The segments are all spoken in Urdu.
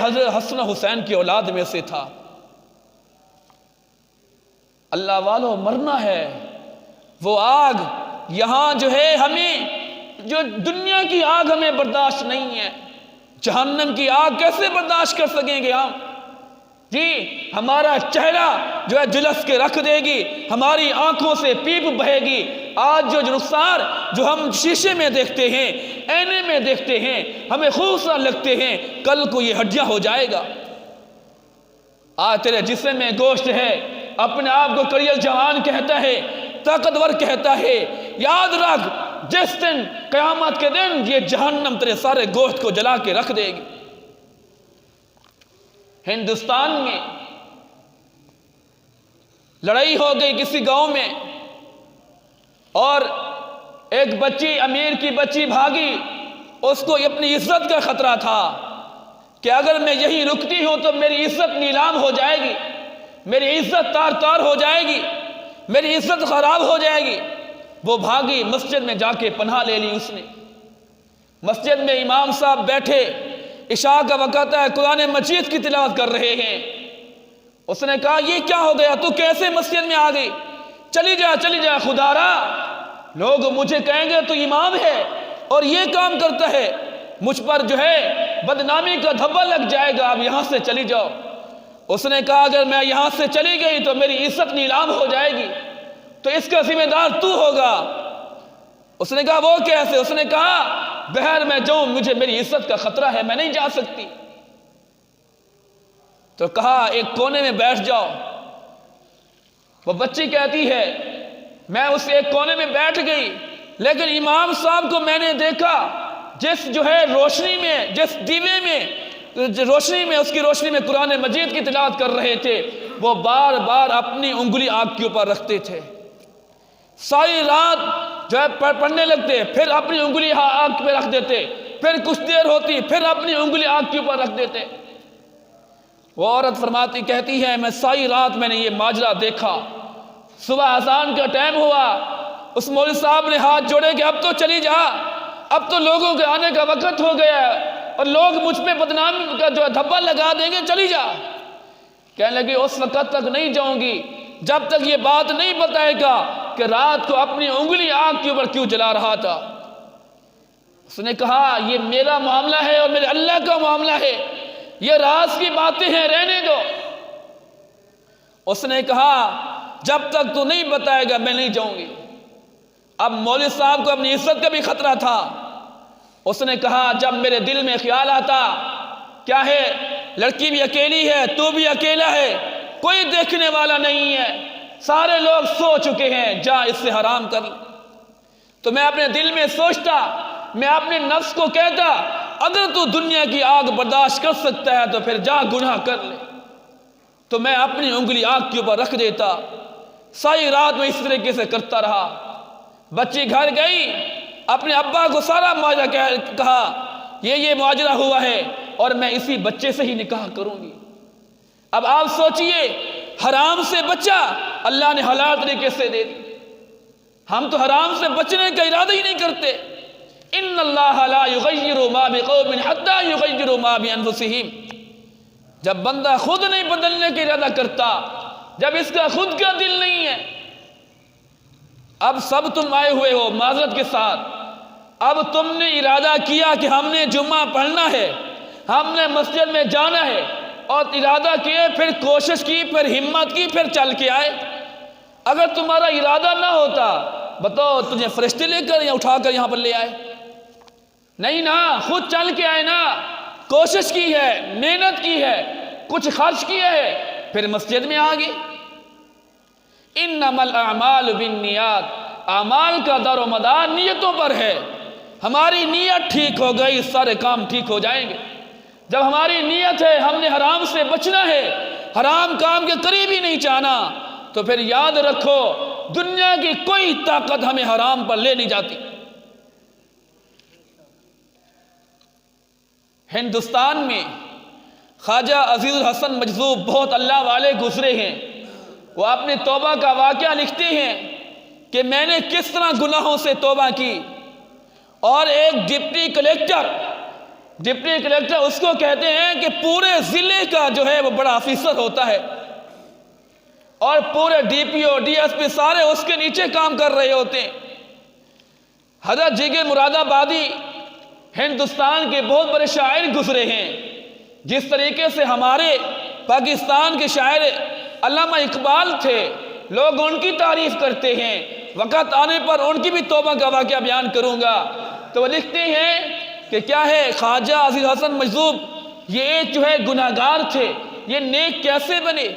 حضرت حسن حسین کی اولاد میں سے تھا۔ اللہ والو مرنا ہے، وہ آگ یہاں جو ہے ہمیں، جو دنیا کی آگ ہمیں برداشت نہیں ہے، جہنم کی آگ کیسے برداشت کر سکیں گے ہم؟ جی ہمارا چہرہ جو ہے جلس کے رکھ دے گی، ہماری آنکھوں سے پیپ بہے گی۔ آج جو رخسار جو ہم شیشے میں دیکھتے ہیں، اینے میں دیکھتے ہیں، ہمیں خوبصورت لگتے ہیں، کل کو یہ ہڈیاں ہو جائے گا۔ آج تیرے جسم میں گوشت ہے، اپنے آپ کو کڑیل جوان کہتا ہے، طاقتور کہتا ہے، یاد رکھ جس دن قیامت کے دن یہ جہنم تیرے سارے گوشت کو جلا کے رکھ دے گی۔ ہندوستان میں لڑائی ہو گئی کسی گاؤں میں، اور ایک بچی، امیر کی بچی بھاگی، اس کو اپنی عزت کا خطرہ تھا کہ اگر میں یہی رکتی ہوں تو میری عزت نیلام ہو جائے گی، میری عزت تار تار ہو جائے گی، میری عزت خراب ہو جائے گی۔ وہ بھاگی، مسجد میں جا کے پناہ لے لی اس نے۔ مسجد میں امام صاحب بیٹھے، عشاء کا وقت ہے، قرآن مجید کی تلاوت کر رہے ہیں۔ اس نے کہا یہ کیا ہو گیا، تو کیسے مسجد میں آ گئی؟ چلی جا خدا را، لوگ مجھے کہیں گے تو امام ہے اور یہ کام کرتا ہے، مجھ پر جو ہے بدنامی کا دھبا لگ جائے گا، اب یہاں سے چلی جاؤ۔ اس نے کہا اگر میں یہاں سے چلی گئی تو میری عزت نیلام ہو جائے گی، تو اس کا ذمہ دار تو ہوگا۔ اس نے کہا وہ کیسے؟ اس نے کہا بہر میں جاؤں، مجھے میری عزت کا خطرہ ہے، میں نہیں جا سکتی۔ تو کہا ایک کونے میں بیٹھ جاؤ۔ وہ بچی کہتی ہے میں اس ایک کونے میں بیٹھ گئی، لیکن امام صاحب کو میں نے دیکھا جس جو ہے روشنی میں، جس دیوے میں روشنی میں، اس کی روشنی میں قرآن مجید کی تلاوت کر رہے تھے، وہ بار بار اپنی انگلی آگ کے اوپر رکھتے تھے، ساری رات جو ہے پڑھنے لگتے، پھر اپنی انگلی آگ پہ رکھ دیتے، پھر کچھ دیر ہوتی پھر اپنی انگلی آگ کے اوپر رکھ دیتے۔ وہ عورت فرماتی کہتی ہے میں ساری رات میں نے یہ ماجرا دیکھا، صبح اذان کا ٹائم ہوا، اس مولوی صاحب نے ہاتھ جوڑے کہ اب تو چلی جا، اب تو لوگوں کے آنے کا وقت ہو گیا اور لوگ مجھ پہ بدنامی کا جو دھبا لگا دیں گے، چلی جا۔ کہنے لگی اس وقت تک نہیں جاؤں گی جب تک یہ بات نہیں بتائے گا کہ رات کو اپنی انگلی آگ کے اوپر کیوں جلا رہا تھا۔ اس نے کہا یہ میرا معاملہ ہے اور میرے اللہ کا معاملہ ہے، یہ راز کی باتیں ہیں، رہنے دو۔ اس نے کہا جب تک تو نہیں بتائے گا میں نہیں جاؤں گی۔ اب مولوی صاحب کو اپنی عزت کا بھی خطرہ تھا۔ اس نے کہا جب میرے دل میں خیال آتا کیا ہے، لڑکی بھی اکیلی ہے، تو بھی اکیلا ہے، کوئی دیکھنے والا نہیں ہے، سارے لوگ سو چکے ہیں، جا اس سے حرام کر لے، تو میں اپنے دل میں سوچتا، میں اپنے نفس کو کہتا اگر تو دنیا کی آگ برداشت کر سکتا ہے تو پھر جا گناہ کر لے، تو میں اپنی انگلی آگ کے اوپر رکھ دیتا۔ ساری رات میں اس طریقے سے کرتا رہا۔ بچی گھر گئی، اپنے ابا کو سارا ماجرا کہا یہ ماجرا ہوا ہے اور میں اسی بچے سے ہی نکاح کروں گی۔ اب آپ سوچئے حرام سے بچہ اللہ نے حلال طریقے سے دے دی، ہم تو حرام سے بچنے کا ارادہ ہی نہیں کرتے۔ ان اللہ لا یغیر ما بقوم حتی یغیروا ما بانفسہم، جب بندہ خود نہیں بدلنے کا ارادہ کرتا، جب اس کا خود کا دل نہیں ہے۔ اب سب تم آئے ہوئے ہو معذرت کے ساتھ، اب تم نے ارادہ کیا کہ ہم نے جمعہ پڑھنا ہے، ہم نے مسجد میں جانا ہے، اور ارادہ کیے، پھر کوشش کی، پھر ہمت کی، پھر چل کے آئے۔ اگر تمہارا ارادہ نہ ہوتا بتاؤ تجھے فرشتے لے کر یا اٹھا کر یہاں پر لے آئے؟ نہیں نا، خود چل کے آئے نا، کوشش کی ہے، محنت کی ہے، کچھ خرچ کیا ہے، پھر مسجد میں آگئے۔ انما الاعمال بالنیات، اعمال کا دار و مدار نیتوں پر ہے۔ ہماری نیت ٹھیک ہو گئی سارے کام ٹھیک ہو جائیں گے۔ جب ہماری نیت ہے ہم نے حرام سے بچنا ہے، حرام کام کے قریب ہی نہیں جانا، تو پھر یاد رکھو دنیا کی کوئی طاقت ہمیں حرام پر لے نہیں جاتی۔ ہندوستان میں خواجہ عزیز الحسن مجذوب بہت اللہ والے گزرے ہیں، وہ اپنے توبہ کا واقعہ لکھتے ہیں کہ میں نے کس طرح گناہوں سے توبہ کی، اور ایک ڈپٹی کلیکٹر ڈپٹی کلیکٹر اس کو کہتے ہیں کہ پورے ضلع کا جو ہے وہ بڑا آفیسر ہوتا ہے، اور پورے D P O D S P سارے اس کے نیچے کام کر رہے ہوتے ہیں۔ حضرت جگر مراد آبادی ہندوستان کے بہت بڑے شاعر گزرے ہیں۔ جس طریقے سے ہمارے پاکستان کے شاعر علامہ اقبال تھے، لوگ ان کی تعریف کرتے ہیں، وقت آنے پر ان کی بھی توبہ کا واقعہ بیان کروں گا۔ تو وہ لکھتے ہیں کہ کیا ہے، خواجہ عزیز حسن مجذوب یہ ایک جو ہے گناہگار تھے، یہ نیک کیسے بنے؟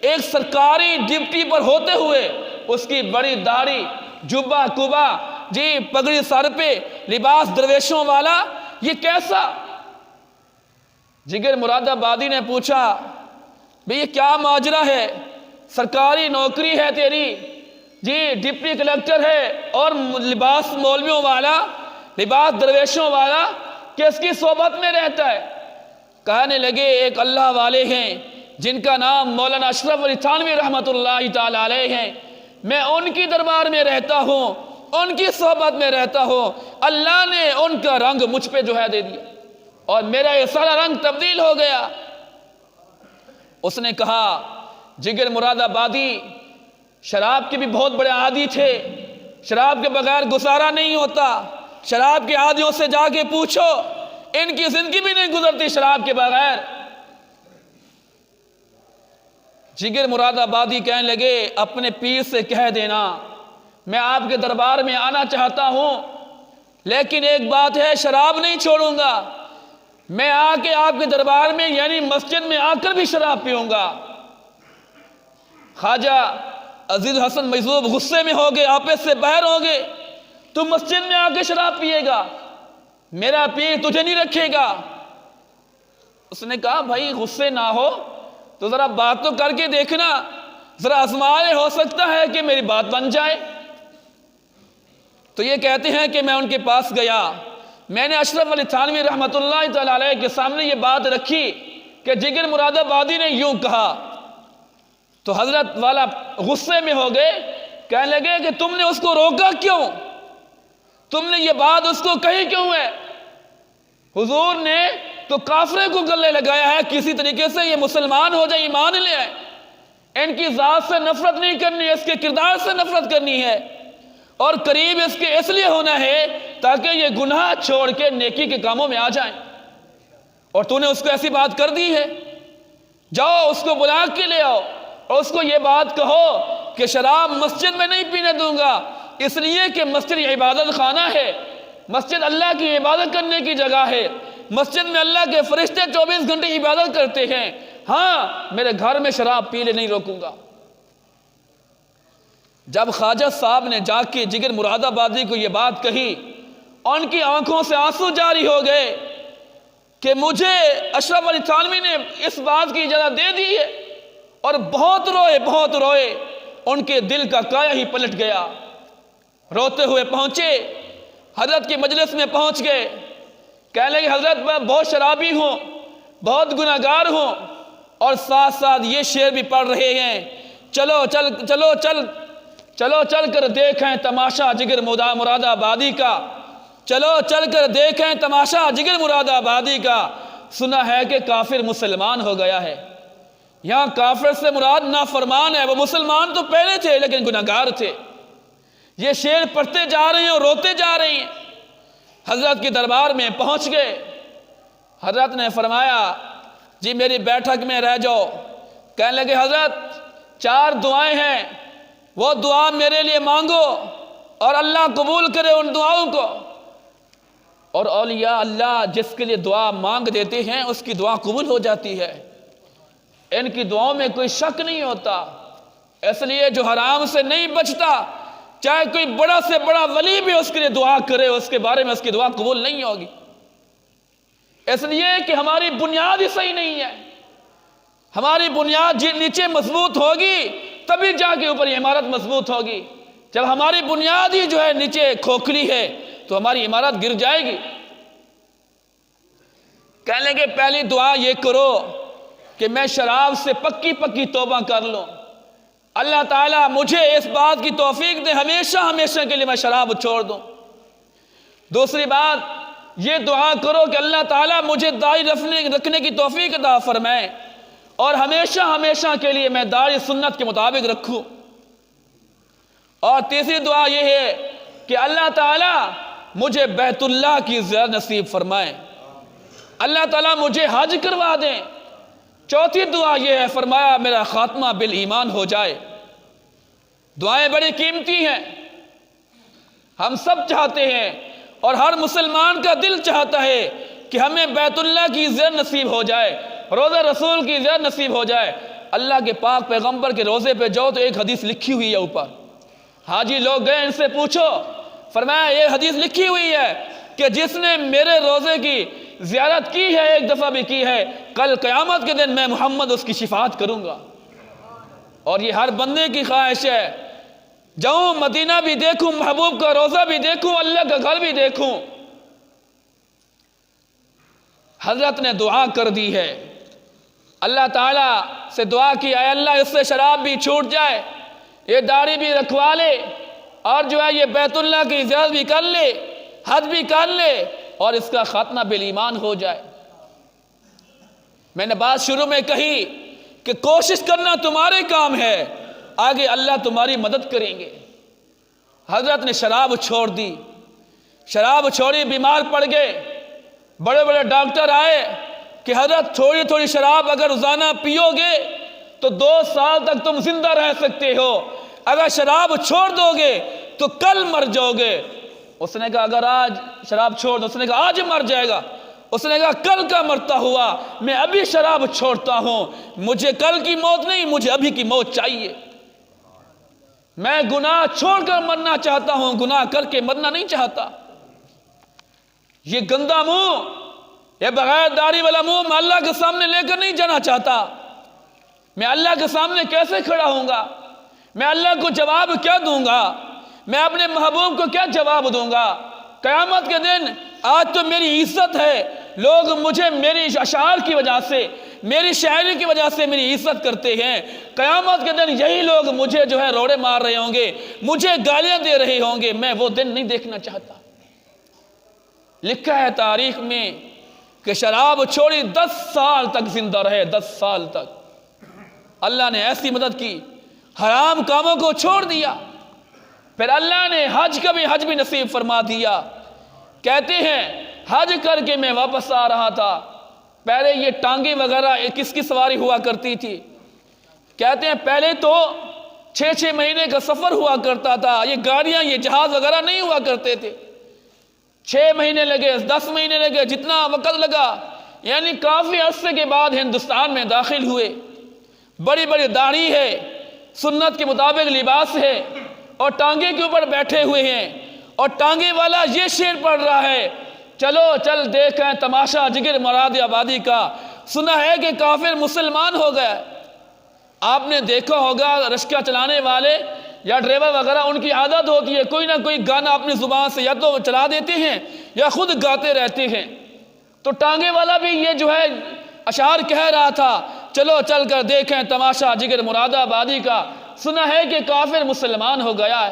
ایک سرکاری ڈپٹی پر ہوتے ہوئے اس کی بڑی داڑھی، جبہ کبا، جی پگڑی سر پہ، لباس درویشوں والا، یہ کیسا؟ جگر مراد آبادی نے پوچھا بھئی یہ کیا ماجرا ہے؟ سرکاری نوکری ہے تیری، جی ڈپٹی کلیکٹر ہے، اور لباس مولویوں والا، لباس درویشوں والا، کس کی صحبت میں رہتا ہے؟ کہنے لگے ایک اللہ والے ہیں جن کا نام مولانا اشرف علی تھانوی رحمۃ اللہ تعالی علیہ ہیں، میں ان کی دربار میں رہتا ہوں، ان کی صحبت میں رہتا ہوں، اللہ نے ان کا رنگ مجھ پہ جو ہے دے دیا اور میرا یہ سارا رنگ تبدیل ہو گیا۔ اس نے کہا جگر مراد آبادی شراب کے بھی بہت بڑے عادی تھے، شراب کے بغیر گزارا نہیں ہوتا، شراب کے عادیوں سے جا کے پوچھو، ان کی زندگی بھی نہیں گزرتی شراب کے بغیر۔ جگر مراد آبادی کہنے لگے اپنے پیر سے کہہ دینا میں آپ کے دربار میں آنا چاہتا ہوں، لیکن ایک بات ہے، شراب نہیں چھوڑوں گا، میں آ کے آپ کے دربار میں یعنی مسجد میں آ کر بھی شراب پیوں گا۔ خواجہ عزیز حسن مجذوب غصے میں ہو گئے، آپس سے باہر ہو گئے، تو مسجد میں آ کے شراب پیے گا، میرا پیر تجھے نہیں رکھے گا۔ اس نے کہا بھائی غصے نہ ہو تو ذرا بات تو کر کے دیکھنا، ذرا آزمائے، ہو سکتا ہے کہ میری بات بن جائے۔ تو یہ کہتے ہیں کہ میں ان کے پاس گیا، میں نے اشرف علی تھانوی رحمۃ اللہ تعالی علیہ کے سامنے یہ بات رکھی کہ جگر مراد آبادی نے یوں کہا، تو حضرت والا غصے میں ہو گئے، کہنے لگے کہ تم نے اس کو روکا کیوں؟ تم نے یہ بات اس کو کہی کیوں ہے؟ حضور نے تو کافرے کو گلے لگایا ہے، کسی طریقے سے یہ مسلمان ہو جائے، ایمان لے آئے، ان کی ذات سے نفرت نہیں کرنی ہے، اس کے کردار سے نفرت کرنی ہے، اور قریب اس کے اس لیے ہونا ہے تاکہ یہ گناہ چھوڑ کے نیکی کے کاموں میں آ جائیں، اور تو نے اس کو ایسی بات کر دی ہے، جاؤ اس کو بلا کے لے آؤ اور اس کو یہ بات کہو کہ شراب مسجد میں نہیں پینے دوں گا، اس لیے کہ مسجد عبادت خانہ ہے، مسجد اللہ کی عبادت کرنے کی جگہ ہے، مسجد میں اللہ کے فرشتے 24 گھنٹے عبادت کرتے ہیں، ہاں میرے گھر میں شراب پینے نہیں روکوں گا۔ جب خواجہ صاحب نے جا کے جگر مراد آبادی کو یہ بات کہی، ان کی آنکھوں سے آنسو جاری ہو گئے کہ مجھے اشرف علی تھانوی نے اس بات کی اجازت دے دی ہے، اور بہت روئے، ان کے دل کا کایا ہی پلٹ گیا، روتے ہوئے پہنچے حضرت کی مجلس میں پہنچ گئے، کہنے لگے حضرت میں بہت شرابی ہوں، بہت گناہگار ہوں، اور ساتھ ساتھ یہ شعر بھی پڑھ رہے ہیں، چلو چل کر دیکھیں تماشا جگر مراد آبادی کا، چلو چل کر دیکھیں تماشا جگر مراد آبادی کا، سنا ہے کہ کافر مسلمان ہو گیا ہے۔ یہاں کافر سے مراد نافرمان ہے، وہ مسلمان تو پہلے تھے لیکن گناہگار تھے۔ یہ شعر پڑھتے جا رہے ہیں اور روتے جا رہے ہیں، حضرت کے دربار میں پہنچ گئے، حضرت نے فرمایا جی میری بیٹھک میں رہ جاؤ، کہنے لگے حضرت 4 دعائیں ہیں، وہ دعا میرے لیے مانگو اور اللہ قبول کرے ان دعاؤں کو، اور اولیاء اللہ جس کے لیے دعا مانگ دیتے ہیں اس کی دعا قبول ہو جاتی ہے، ان کی دعاؤں میں کوئی شک نہیں ہوتا، اس لیے جو حرام سے نہیں بچتا چاہے کوئی بڑا سے بڑا ولی بھی اس کے لیے دعا کرے اس کے بارے میں اس کی دعا قبول نہیں ہوگی، اس لیے کہ ہماری بنیاد ہی صحیح نہیں ہے۔ ہماری بنیاد نیچے مضبوط ہوگی تبھی جا کے اوپر یہ عمارت مضبوط ہوگی، جب ہماری بنیاد ہی جو ہے نیچے کھوکھلی ہے تو ہماری عمارت گر جائے گی۔ کہنے لگے پہلی دعا یہ کرو کہ میں شراب سے پکی توبہ کر لوں، اللہ تعالیٰ مجھے اس بات کی توفیق دے ہمیشہ کے لیے میں شراب چھوڑ دوں۔ دوسری بات یہ دعا کرو کہ اللہ تعالیٰ مجھے داڑھی رکھنے کی توفیق عطا فرمائے اور ہمیشہ ہمیشہ کے لیے میں داڑھی سنت کے مطابق رکھوں۔ اور تیسری دعا یہ ہے کہ اللہ تعالیٰ مجھے بیت اللہ کی زیارت نصیب فرمائے، اللہ تعالیٰ مجھے حج کروا دیں۔ چوتھی دعا یہ ہے، فرمایا میرا خاتمہ بالایمان ہو جائے۔ دعائیں بڑی قیمتی ہیں، ہم سب چاہتے ہیں اور ہر مسلمان کا دل چاہتا ہے کہ ہمیں بیت اللہ کی زیارت نصیب ہو جائے، روضہ رسول کی زیارت نصیب ہو جائے۔ اللہ کے پاک پیغمبر کے روزے پہ جاؤ تو ایک حدیث لکھی ہوئی ہے اوپر، حاجی لوگ گئے ان سے پوچھو، فرمایا یہ حدیث لکھی ہوئی ہے کہ جس نے میرے روزے کی زیارت کی ہے، ایک دفعہ بھی کی ہے، کل قیامت کے دن میں محمد اس کی شفاعت کروں گا۔ اور یہ ہر بندے کی خواہش ہے، جاؤں مدینہ بھی دیکھوں، محبوب کا روزہ بھی دیکھوں، اللہ کا گھر بھی دیکھوں۔ حضرت نے دعا کر دی ہے، اللہ تعالیٰ سے دعا کی، اے اللہ اس سے شراب بھی چھوٹ جائے، یہ داڑھی بھی رکھوا لے، اور جو ہے یہ بیت اللہ کی زیارت بھی کر لے، حج بھی کر لے، اور اس کا خاتمہ بالایمان ہو جائے۔ میں نے بات شروع میں کہی کہ کوشش کرنا تمہارے کام ہے، آگے اللہ تمہاری مدد کریں گے۔ حضرت نے شراب چھوڑ دی، شراب چھوڑی، بیمار پڑ گئے، بڑے بڑے ڈاکٹر آئے کہ حضرت تھوڑی تھوڑی شراب اگر روزانہ پیو گے تو 2 سال تک تم زندہ رہ سکتے ہو، اگر شراب چھوڑ دو گے تو کل مر جاؤ گے۔ اس نے کہا اگر آج شراب چھوڑ دو، اس نے کہا آج مر جائے گا، اس نے کہا کل کا مرتا ہوا، میں ابھی شراب چھوڑتا ہوں، مجھے کل کی موت نہیں، مجھے ابھی کی موت چاہیے۔ میں گناہ چھوڑ کر مرنا چاہتا ہوں، گناہ کر کے مرنا نہیں چاہتا۔ یہ گندا منہ، یہ بغیر داڑھی والا منہ میں اللہ کے سامنے لے کر نہیں جانا چاہتا۔ میں اللہ کے سامنے کیسے کھڑا ہوں گا؟ میں اللہ کو جواب کیا دوں گا؟ میں اپنے محبوب کو کیا جواب دوں گا؟ قیامت کے دن آج تو میری عزت ہے، لوگ مجھے میری اشعار کی وجہ سے، میری شاعری کی وجہ سے میری عزت کرتے ہیں، قیامت کے دن یہی لوگ مجھے جو ہے روڑے مار رہے ہوں گے، مجھے گالیاں دے رہے ہوں گے، میں وہ دن نہیں دیکھنا چاہتا۔ لکھا ہے تاریخ میں کہ شراب چھوڑی 10 سال تک زندہ رہے، 10 سال تک اللہ نے ایسی مدد کی، حرام کاموں کو چھوڑ دیا، پھر اللہ نے حج کا بھی حج بھی نصیب فرما دیا۔ کہتے ہیں حج کر کے میں واپس آ رہا تھا، پہلے یہ ٹانگیں وغیرہ کس کی سواری ہوا کرتی تھی، کہتے ہیں پہلے تو 6 مہینے کا سفر ہوا کرتا تھا، یہ گاڑیاں یہ جہاز وغیرہ نہیں ہوا کرتے تھے، 6 مہینے لگے، 10 مہینے لگے، جتنا وقت لگا، یعنی کافی عرصے کے بعد ہندوستان میں داخل ہوئے۔ بڑی بڑی داڑھی ہے، سنت کے مطابق لباس ہے، اور ٹانگے کے اوپر بیٹھے ہوئے ہیں، اور ٹانگے والا یہ شعر پڑھ رہا ہے، چلو چل دیکھیں تماشا جگر مراد آبادی کا، سنا ہے کہ کافر مسلمان ہو گیا۔ آپ نے دیکھا ہوگا رشکہ چلانے والے یا ڈرائیور وغیرہ، ان کی عادت ہوتی ہے کوئی نہ کوئی گانا اپنی زبان سے یا تو چلا دیتے ہیں یا خود گاتے رہتے ہیں۔ تو ٹانگے والا بھی یہ جو ہے اشعار کہہ رہا تھا، چلو چل کر دیکھیں تماشا جگر مراد آبادی کا، سنا ہے کہ کافر مسلمان ہو گیا ہے۔